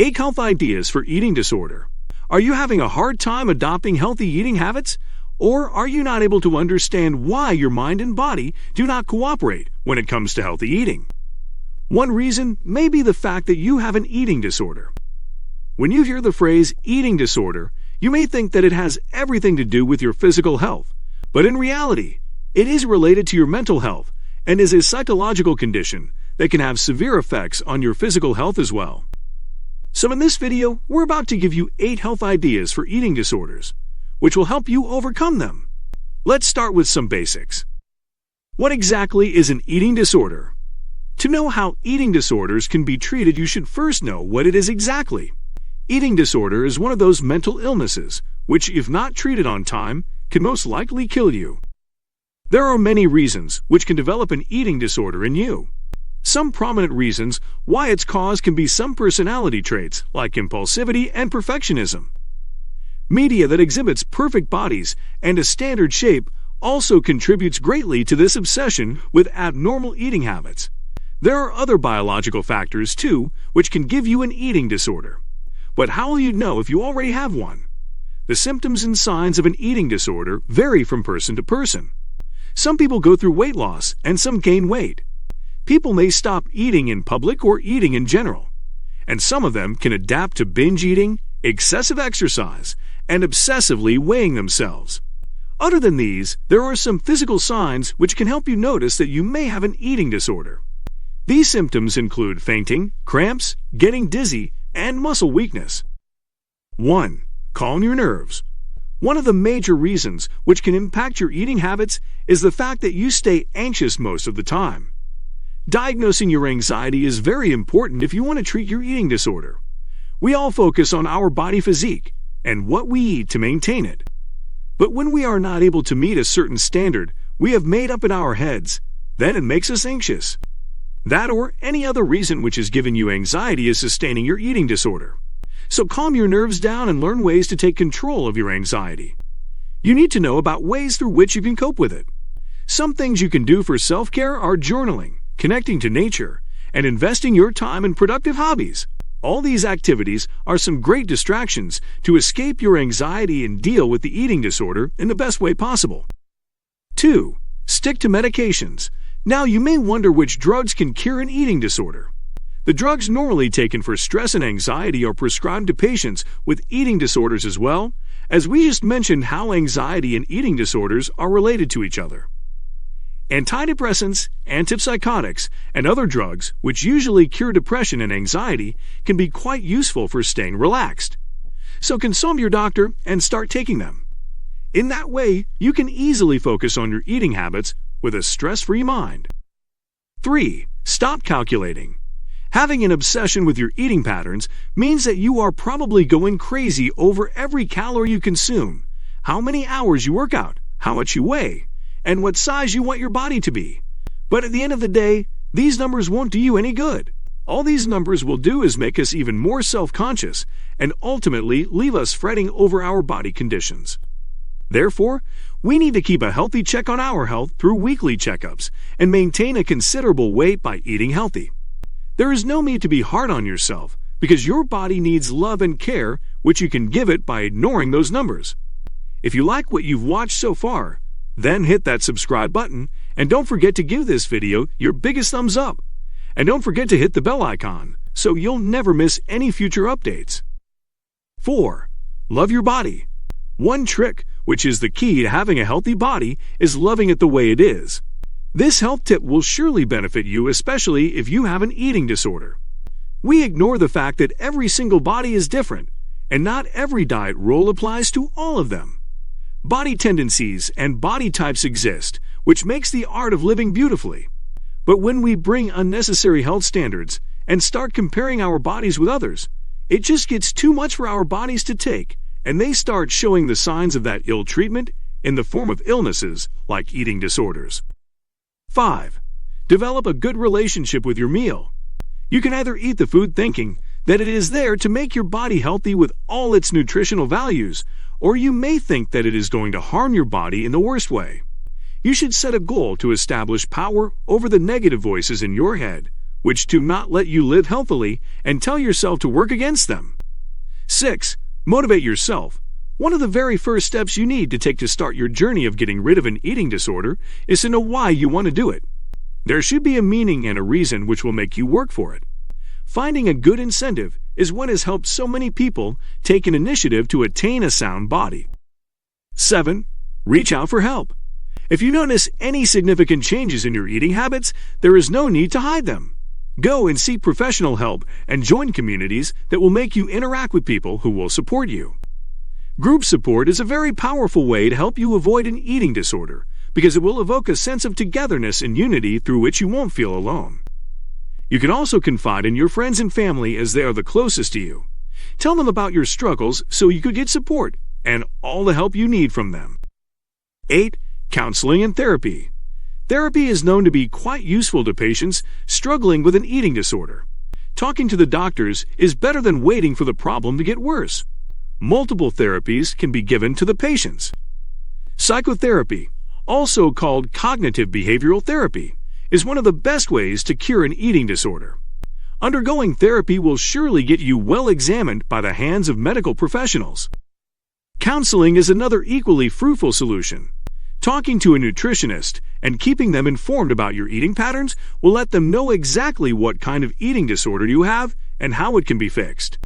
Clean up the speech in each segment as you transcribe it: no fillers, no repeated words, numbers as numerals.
8 health ideas for eating disorder. Are you having a hard time adopting healthy eating habits? Or are you not able to understand why your mind and body do not cooperate when it comes to healthy eating? One reason may be the fact that you have an eating disorder. When you hear the phrase eating disorder, you may think that it has everything to do with your physical health, but in reality, it is related to your mental health and is a psychological condition that can have severe effects on your physical health as well. So in this video, we're about to give you 8 health ideas for eating disorders, which will help you overcome them. Let's start with some basics. What exactly is an eating disorder? To know how eating disorders can be treated, you should first know what it is exactly. Eating disorder is one of those mental illnesses which, if not treated on time, can most likely kill you. There are many reasons which can develop an eating disorder in you. Some prominent reasons why its cause can be some personality traits like impulsivity and perfectionism. Media that exhibits perfect bodies and a standard shape also contributes greatly to this obsession with abnormal eating habits. There are other biological factors, too, which can give you an eating disorder. But how will you know if you already have one? The symptoms and signs of an eating disorder vary from person to person. Some people go through weight loss and some gain weight. People may stop eating in public or eating in general. And some of them can adapt to binge eating, excessive exercise, and obsessively weighing themselves. Other than these, there are some physical signs which can help you notice that you may have an eating disorder. These symptoms include fainting, cramps, getting dizzy, and muscle weakness. 1. Calm your nerves. One of the major reasons which can impact your eating habits is the fact that you stay anxious most of the time. Diagnosing your anxiety is very important if you want to treat your eating disorder. We all focus on our body physique and what we eat to maintain it. But when we are not able to meet a certain standard we have made up in our heads, then it makes us anxious. That or any other reason which is giving you anxiety is sustaining your eating disorder. So calm your nerves down and learn ways to take control of your anxiety. You need to know about ways through which you can cope with it. Some things you can do for self-care are journaling, connecting to nature, and investing your time in productive hobbies. All these activities are some great distractions to escape your anxiety and deal with the eating disorder in the best way possible. 2. Stick to medications. Now you may wonder which drugs can cure an eating disorder. The drugs normally taken for stress and anxiety are prescribed to patients with eating disorders as well, as we just mentioned how anxiety and eating disorders are related to each other. Antidepressants, antipsychotics, and other drugs, which usually cure depression and anxiety, can be quite useful for staying relaxed. So consult your doctor and start taking them. In that way, you can easily focus on your eating habits with a stress-free mind. 3. Stop calculating. Having an obsession with your eating patterns means that you are probably going crazy over every calorie you consume, how many hours you work out, how much you weigh, and what size you want your body to be. But at the end of the day, these numbers won't do you any good. All these numbers will do is make us even more self-conscious and ultimately leave us fretting over our body conditions. Therefore, we need to keep a healthy check on our health through weekly checkups and maintain a considerable weight by eating healthy. There is no need to be hard on yourself because your body needs love and care, which you can give it by ignoring those numbers. If you like what you've watched so far, then hit that subscribe button and don't forget to give this video your biggest thumbs up. And don't forget to hit the bell icon so you'll never miss any future updates. 4. Love your body. One trick, which is the key to having a healthy body, is loving it the way it is. This health tip will surely benefit you, especially if you have an eating disorder. We ignore the fact that every single body is different, and not every diet rule applies to all of them. Body tendencies and body types exist, which makes the art of living beautifully. But when we bring unnecessary health standards and start comparing our bodies with others, it just gets too much for our bodies to take, and they start showing the signs of that ill treatment in the form of illnesses like eating disorders. 5. Develop a good relationship with your meal. You can either eat the food thinking that it is there to make your body healthy with all its nutritional values, or you may think that it is going to harm your body in the worst way. You should set a goal to establish power over the negative voices in your head, which do not let you live healthily, and tell yourself to work against them. 6. Motivate yourself. One of the very first steps you need to take to start your journey of getting rid of an eating disorder is to know why you want to do it. There should be a meaning and a reason which will make you work for it. Finding a good incentive is what has helped so many people take an initiative to attain a sound body. 7. Reach out for help. If you notice any significant changes in your eating habits, there is no need to hide them. Go and seek professional help and join communities that will make you interact with people who will support you. Group support is a very powerful way to help you avoid an eating disorder because it will evoke a sense of togetherness and unity through which you won't feel alone. You can also confide in your friends and family as they are the closest to you. Tell them about your struggles so you could get support and all the help you need from them. 8. Counseling and therapy. Therapy is known to be quite useful to patients struggling with an eating disorder. Talking to the doctors is better than waiting for the problem to get worse. Multiple therapies can be given to the patients. Psychotherapy, also called cognitive behavioral therapy, is one of the best ways to cure an eating disorder. Undergoing therapy will surely get you well examined by the hands of medical professionals. Counseling is another equally fruitful solution. Talking to a nutritionist and keeping them informed about your eating patterns will let them know exactly what kind of eating disorder you have and how it can be fixed.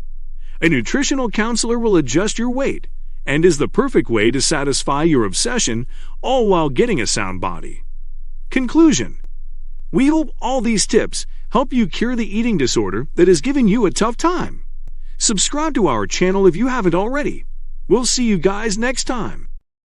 A nutritional counselor will adjust your weight and is the perfect way to satisfy your obsession, all while getting a sound body. Conclusion. We hope all these tips help you cure the eating disorder that is giving you a tough time. Subscribe to our channel if you haven't already. We'll see you guys next time.